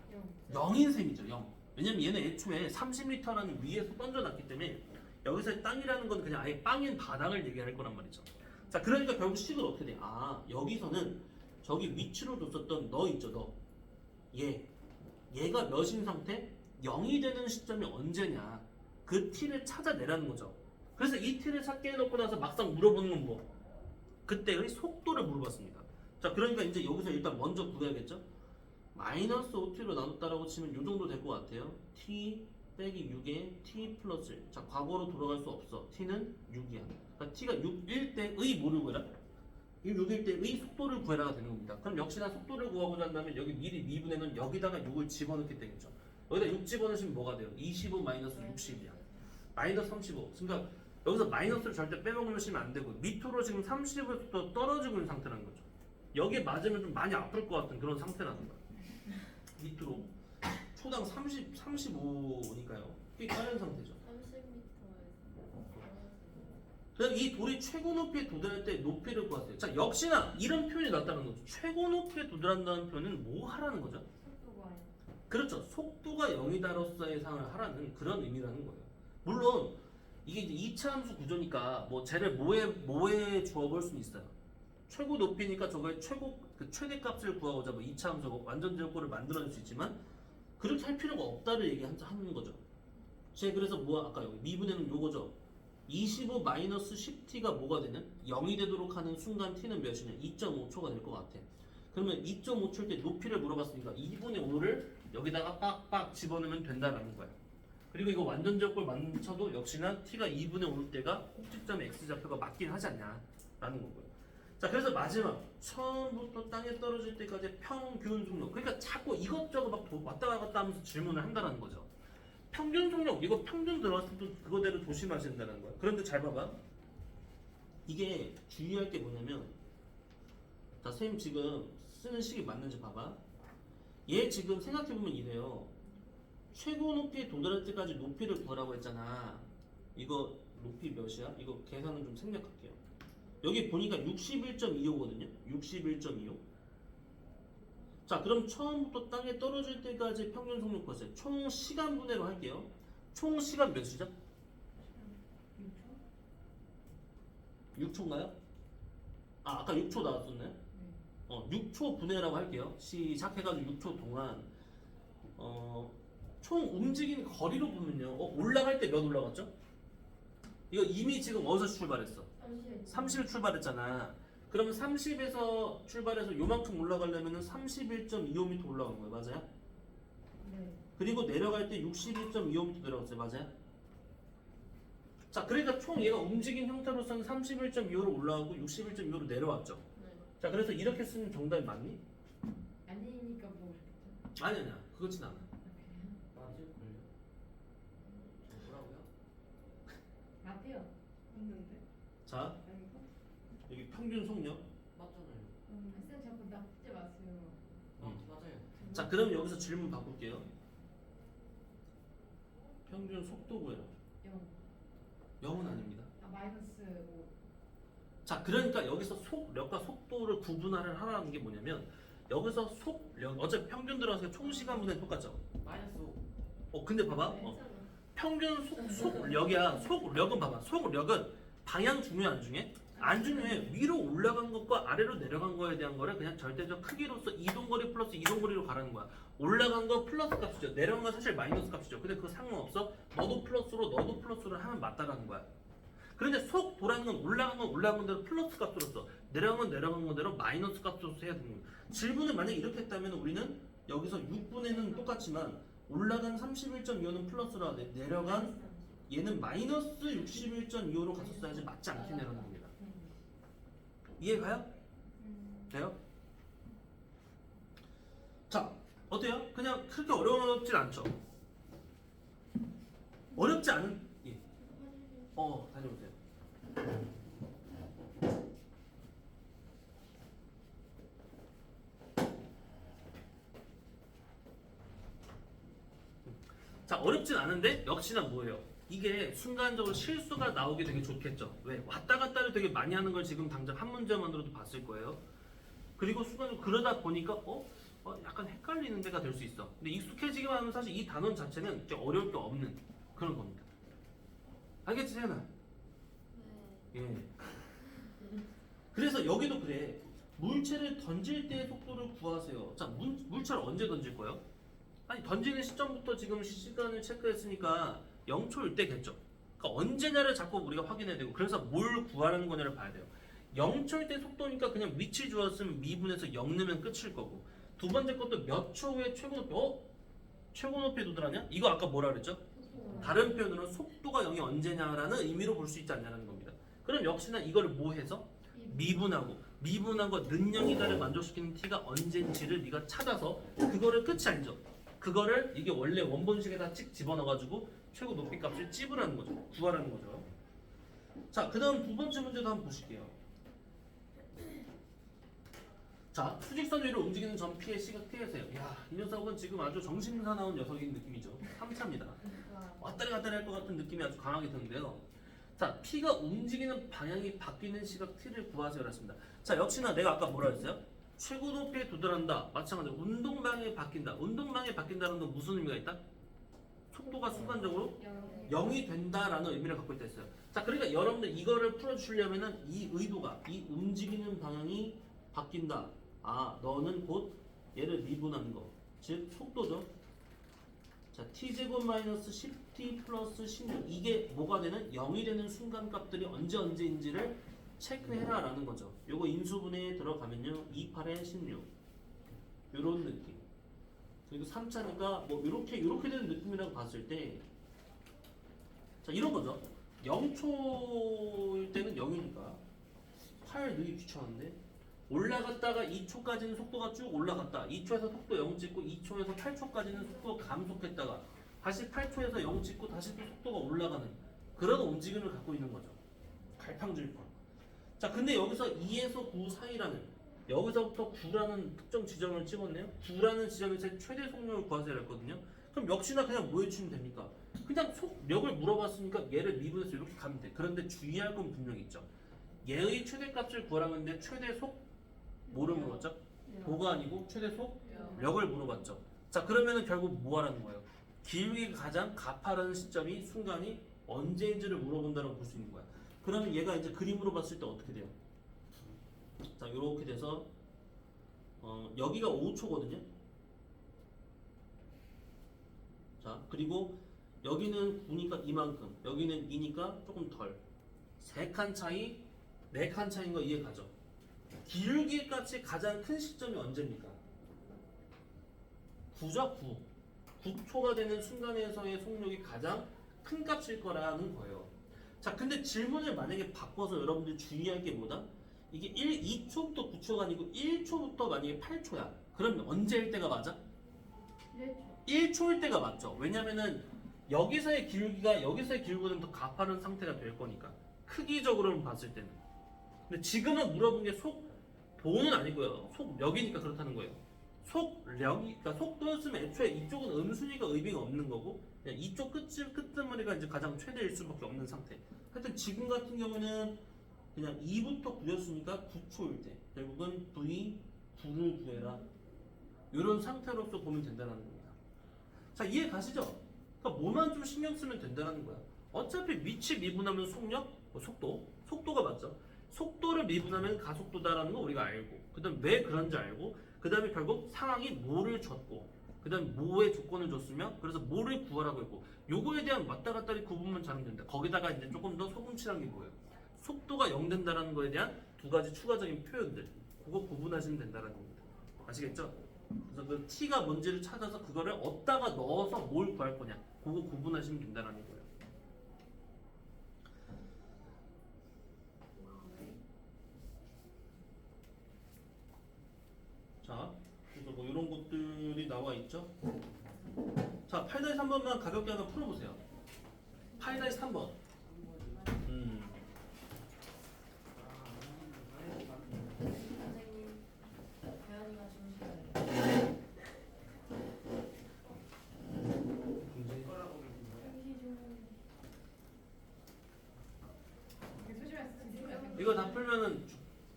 0인셈이죠. 0. 왜냐면 얘는 애초에 30m라는 위에서 던져놨기 때문에 여기서 땅이라는 건 그냥 아예 빵인 바닥을 얘기할 거란 말이죠. 자, 그러니까 결국 식을 어떻게 돼? 아, 여기서는 저기 위치로 줬었던 너 있죠, 너. 얘가 몇인 상태? 0이 되는 시점이 언제냐? 그 t를 찾아내라는 거죠. 그래서 이 t를 찾게 해놓고 나서 막상 물어보는 건 뭐? 그때의 속도를 물어봤습니다. 자, 그러니까 이제 여기서 일단 먼저 구해야겠죠? 마이너스 5t로 나눴다라고 치면 이 정도 될 것 같아요. t 빼기 6에 t 플러스 1. 자, 과거로 돌아갈 수 없어. t는 6이야. 그러니까 t가 6일 때의 뭐를 구해라? 6일 때의 속도를 구해라가 되는 겁니다. 그럼 역시나 속도를 구하고자 한다면 여기 미리 미분해는 여기다가 6을 집어넣게 되겠죠. 여기다 6 집어넣으시면 뭐가 돼요? 25 마이너스 60이야. 마이너스 35. 그러니까 여기서 마이너스를 절대 빼먹으시면 안 되고 밑으로 지금 30부터 떨어지고 있는 상태라는 거죠. 여기에 맞으면 좀 많이 아플 것 같은 그런 상태라는 거야. 밑으로 초당 35니까요. 꽤 까는 상태죠. 30m에서 그럼 이 돌이 최고 높이에 도달할 때 높이를 구하세요. 자, 역시나 이런 표현이 나왔다는 거죠. 최고 높이에 도달한다는 표현은 뭐 하라는 거죠? 속도가 그렇죠. 속도가 0이다로서의 상을 하라는 그런 의미라는 거예요. 물론 이게 이제 2차 함수 구조니까 뭐 쟤를 뭐에 주어 볼 수는 있어요. 최고 높이니까 저거의 그 최대값을 구하고자 뭐 2차 함수 완전 제곱꼴을 만들어낼 수 있지만 그렇게 할 필요가 없다를 얘기하는 거죠. 그래서 뭐 아까 여기 미분에는 요거죠. 25-10t가 뭐가 되는? 0이 되도록 하는 순간 t는 몇이냐? 2.5초가 될 것 같아. 그러면 2.5초일 때 높이를 물어봤으니까 2분의 5를 여기다가 빡빡 집어넣으면 된다라는 거야. 그리고 이거 완전 제곱꼴 맞춰도 역시나 t가 2분의 5일 때가 꼭지점의 x좌표가 맞긴 하지 않냐라는 거고요. 자, 그래서 마지막 처음부터 땅에 떨어질 때까지 평균 속력. 그러니까 자꾸 이것저것 막 왔다 갔다 하면서 질문을 한다는 거죠. 평균 속력, 이거 평균 들어갔을 때 그거대로 조심하셔야 된다는 거야. 그런데 잘 봐봐. 이게 주의할 게 뭐냐면, 자, 선생님 지금 쓰는 식이 맞는지 봐봐. 얘 지금 생각해보면 이래요. 최고 높이에 도달할 때까지 높이를 구하라고 했잖아. 이거 높이 몇이야? 이거 계산은 좀 생략할게요. 여기 보니까 61.25거든요. 61.25. 자, 그럼 처음부터 땅에 떨어질 때까지 평균 속력 구하세요. 총 시간 분해로 할게요. 총 시간 몇이죠? 6초인가요? 아, 아까 6초 나왔었나요? 6초 분해라고 할게요. 시작해가지고 6초 동안 총 움직이는 거리로 보면요. 올라갈 때 몇 올라갔죠? 이거 이미 지금 어디서 출발했어? 30에 출발했잖아. 그러면 30에서 출발해서 요만큼 올라가려면 31.25m 올라간 거예요. 맞아요? 네. 그리고 내려갈 때 61.25m 내려갔어요. 맞아요? 자, 그러니까 총 얘가 움직인 형태로서는 31.25로 올라가고 61.25로 내려왔죠. 네. 자, 그래서 이렇게 쓰면 정답이 맞니? 아니니까 뭐. 아니야. 그렇진 않아. 맞을걸요? 뭐라고요? 맞대요. 했는데. 자, 아닌가? 여기 평균 속력. 맞잖아요. 쌤 자꾸 나쁘지 마세요. 맞아요. 자, 그럼 여기서 질문 바꿀게요. 평균 속도 구해라. 0. 0은 아닙니다. 아 마이너스 5. 자, 그러니까 여기서 속력과 속도를 구분을 하라는 게 뭐냐면 여기서 속력, 어차피 평균 들어가서 총 시간분의 똑같죠. 마이너스 5. 근데 봐봐. 평균 속력이야. 속력은 봐봐. 속력은 방향 중요해 안 중요해? 안 중요해. 위로 올라간 것과 아래로 내려간 거에 대한 거를 그냥 절대적 크기로서 이동거리 플러스 이동거리로 가라는 거야. 올라간 거 플러스 값이죠. 내려간 건 사실 마이너스 값이죠. 근데 그거 상관없어. 너도 플러스로 하면 맞다라는 거야. 그런데 속 도라는 건 올라간 대로 플러스 값으로 써. 내려간 건 대로 마이너스 값으로 해야 되는 거야. 질문을 만약에 이렇게 했다면 우리는 여기서 6분의는 똑같지만 올라간 31.25는 플러스라 내려간 얘는 마이너스 61.25로 갔었어야지 맞지 않겠네라는 겁니다. 이해가요? 돼요? 자, 어때요? 그냥 그렇게 어렵진 않죠? 어렵지 않은 예. 다녀오세요. 자, 어렵진 않은데 역시나 뭐예요? 이게 순간적으로 실수가 나오기 되게 좋겠죠. 왜? 왔다 갔다를 되게 많이 하는 걸 지금 당장 한 문제만으로도 봤을 거예요. 그리고 순간적으로 그러다 보니까 약간 헷갈리는 데가 될 수 있어. 근데 익숙해지기만 하면 사실 이 단원 자체는 이제 어려울 게 없는 그런 겁니다. 알겠지, 세연아? 예. 그래서 여기도 그래. 물체를 던질 때의 속도를 구하세요. 자, 물체를 언제 던질 거예요? 아니, 던지는 시점부터 지금 시간을 체크했으니까 0초일 때겠죠. 그러니까 언제냐를 자꾸 우리가 확인해야 되고, 그래서 뭘 구하라는 거냐를 봐야 돼요. 0초일 때 속도니까 그냥 위치 주었으면 미분해서 0 넣으면 끝일 거고, 두 번째 것도 몇 초 후에 최고 높이, 최고 높이에 도달하냐? 이거 아까 뭐라 그랬죠? 다른 표현으로 속도가 0이 언제냐라는 의미로 볼 수 있지 않냐는 겁니다. 그럼 역시나 이거를 뭐 해서? 미분하고 는영이다를 만족시키는 t가 언젠지를 네가 찾아서 그거를 끝이 아니죠. 그거를 이게 원래 원본식에다 찍 집어넣어가지고 최고 높이 값을 찝으라는 거죠. 구하라는 거죠. 자, 그 다음 두 번째 문제도 한번 보실게요. 자, 수직선 위로 움직이는 점 P의 시각 T에서요. 야, 이 녀석은 지금 아주 정신사나운 녀석인 느낌이죠. 3차입니다. 왔다리 갔다리 할 것 같은 느낌이 아주 강하게 드는데요. 자, P가 움직이는 방향이 바뀌는 시각 T를 구하세요. 그랬습니다. 자, 역시나 내가 아까 뭐라 했어요? 최고 높이에 도달한다. 마찬가지로 운동 방향이 바뀐다. 운동 방향이 바뀐다는 건 무슨 의미가 있다? 속도가 순간적으로 0이 된다라는 의미를 갖고 있다 했어요. 자, 그러니까 여러분들 이거를 풀어주시려면은 이 의도가, 이 움직이는 방향이 바뀐다. 아, 너는 곧 얘를 미분하는 거. 즉, 속도죠. 자, t제곱 마이너스 10t 플러스 16. 이게 뭐가 되는? 0이 되는 순간값들이 언제인지를 체크해라 라는 거죠. 요거 인수분해에 들어가면요. 28에 16. 요런 느낌. 그리고 3차니까 뭐 요렇게 되는 느낌이라고 봤을 때, 자, 이런 거죠. 0초일 때는 0이니까 팔 넣기 귀찮은데 올라갔다가 2초까지는 속도가 쭉 올라갔다. 2초에서 속도 0 찍고 2초에서 8초까지는 속도가 감속했다가 다시 8초에서 0 찍고 다시 또 속도가 올라가는 그런 움직임을 갖고 있는 거죠. 갈팡질팡. 자, 근데 여기서 2에서 9 사이라는, 여기서부터 9라는 특정 지점을 찍었네요. 9라는 지점에서 최대 속력을 구하세요 했거든요. 그럼 역시나 그냥 뭐 해주면 됩니까? 그냥 속력을 물어봤으니까 얘를 미분해서 이렇게 가면 돼. 그런데 주의할 건 분명히 있죠. 얘의 최대값을 구하라고 했는데 최대 속 뭐를 물어봤죠? 도가 아니고 최대 속력을 물어봤죠. 자, 그러면은 결국 뭐 하라는 거예요? 기울기가 가장 가파른 시점이 순간이 언제인지를 물어본다고 볼 수 있는 거야. 그러면 얘가 이제 그림으로 봤을 때 어떻게 돼요? 자, 이렇게 돼서 여기가 5초거든요. 자, 그리고 여기는 9니까 이만큼, 여기는 2니까 조금 덜. 3칸 차이, 4칸 차이인 거 이해 가죠? 기울기값이 가장 큰 시점이 언제입니까? 9죠, 9. 9초가 되는 순간에서의 속력이 가장 큰 값일 거라는 거예요. 자, 근데 질문을 만약에 바꿔서 여러분들이 주의할 게 뭐다? 이게 2초부터 9초가 아니고 1초부터 만약에 8초야. 그러면 언제일 때가 맞아? 1초일 때가 맞죠. 왜냐면은 여기서의 길기가 여기서의 길보다는 더 가파른 상태가 될 거니까. 크기적으로는 봤을 때는. 근데 지금은 물어본 게 속도는 아니고요. 속력이니까 그렇다는 거예요. 속력이, 그러니까 속도였으면 애초에 이쪽은 음순위가 의미가 없는 거고 그냥 이쪽 끝머리가 이제 가장 최대일 수밖에 없는 상태. 하여튼 지금 같은 경우는 그냥 2부터 9였으니까 9초일 때 결국은 V 9를 구해라. 이런 상태로서 보면 된다는 겁니다. 자, 이해 가시죠? 그러니까 뭐만 좀 신경 쓰면 된다는 거야. 어차피 위치 미분하면 속력, 속도가 맞죠? 속도를 미분하면 가속도다라는 거 우리가 알고, 그다음 왜 그런지 알고, 그다음에 결국 상황이 뭐를 줬고, 그다음 뭐의 조건을 줬으면 그래서 뭐를 구하라고 했고, 요거에 대한 왔다 갔다리 구분만 잘하면 된다. 거기다가 이제 조금 더 소금칠한 게 뭐예요? 속도가 0 된다라는 거에 대한 두 가지 추가적인 표현들, 그거 구분하시면 된다라는 겁니다. 아시겠죠? 그래서 그 t가 뭔지를 찾아서 그거를 어디다가 넣어서 뭘 구할 거냐, 그거 구분하시면 된다라는 거예요. 자, 그래서 뭐 이런 것들이 나와 있죠. 자, 8-3번만 가볍게 하나 풀어보세요. 8-3번. 선생님, 다현이가 주무시나요? 이거 다 풀면은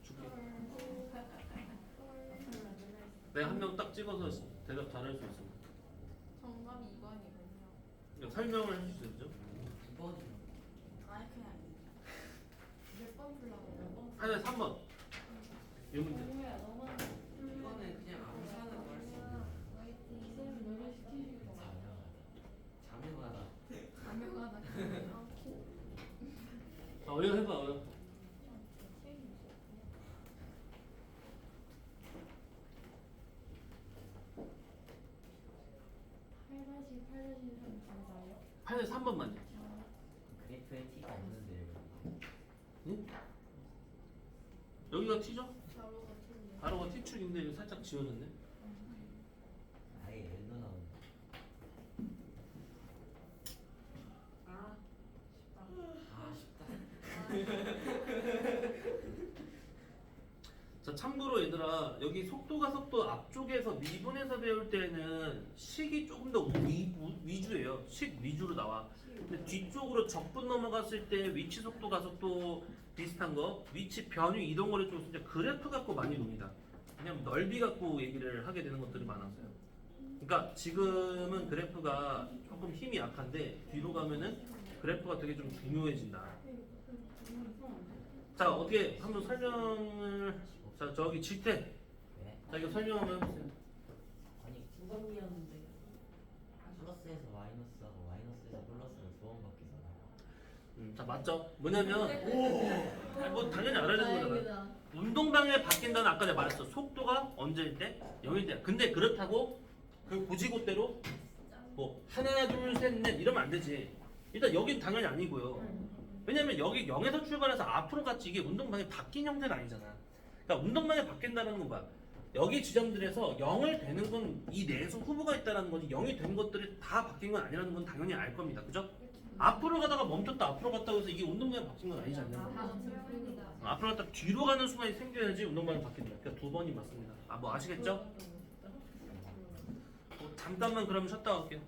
줄게. 내가 한 명 딱 찍어서 대답 잘할 수 있어. 정답이 2번이군요. 그러니까 설명을 해줄 수 있죠. 2번이요. 아니 그냥 몇번 풀라고 몇번 8-3번. 이 문제. 뭐야, 너만 이거는 그냥 아무 사나 할수 있는. 화이팅. 쌤이 너를 시키실 거 같아. 자명하다. 가명하다. 아, 어여 해봐, 어여. 감사해요. 8-3번만요. 그래프에 T가 없는데. 응? 여기가 t죠? 바로 같은데. 바로가 t축인데 이거 살짝 지워졌네. 아예 L로 나오네. 쉽다. 자, 참고로 얘들아, 여기 속도가 속도 앞쪽에서 미분해서 배울 때는 식이 조금 더 위주예요. 식 위주로 나와. 근데 뒤쪽으로 적분 넘어갔을 때 위치 속도 가속도 비슷한 거, 위치 변유 이동거리 쪽에서 이제 그래프 갖고 많이 놉니다. 왜냐면 넓이 갖고 얘기를 하게 되는 것들이 많아서요. 그러니까 지금은 그래프가 조금 힘이 약한데 뒤로 가면은 그래프가 되게 좀 중요해진다. 자, 어떻게 한번 설명을. 자, 저기 질태. 왜? 자, 이거 설명 한번 해보세요. 아니 수범이었는데 플러스에서 마이너스하고 마이너스에서 플러스를 두 번 바뀌잖아요. 자, 맞죠? 뭐냐면 아니, 뭐 당연히 알아야 되는 거잖아. 다행이다. 운동방향이 바뀐다는 아까 내가 말했어. 속도가 언제일 때? 0일 때야. 근데 그렇다고 그 고지고대로 뭐 하나 둘 셋 넷 이러면 안 되지. 일단 여긴 당연히 아니고요. 왜냐면 여기 0에서 출발해서 앞으로 갔지, 이게 운동방향이 바뀐 형태는 아니잖아. 그러니까 운동방향이 바뀐다는 건 뭐야? 여기 지점들에서 0을 되는 건 이 내수 후보가 있다는 거지, 0이 된 것들이 다 바뀐 건 아니라는 건 당연히 알 겁니다. 그죠? 앞으로 가다가 멈췄다, 앞으로 갔다고 해서 이게 운동방향이 바뀐 건 아니지 않나요? 앞으로 갔다 뒤로 가는 순간이 생겨야지 운동방향이 바뀐다. 그러니까 두 번이 맞습니다. 아, 뭐 아시겠죠? 잠깐만 그러면 쉬었다 갈게요.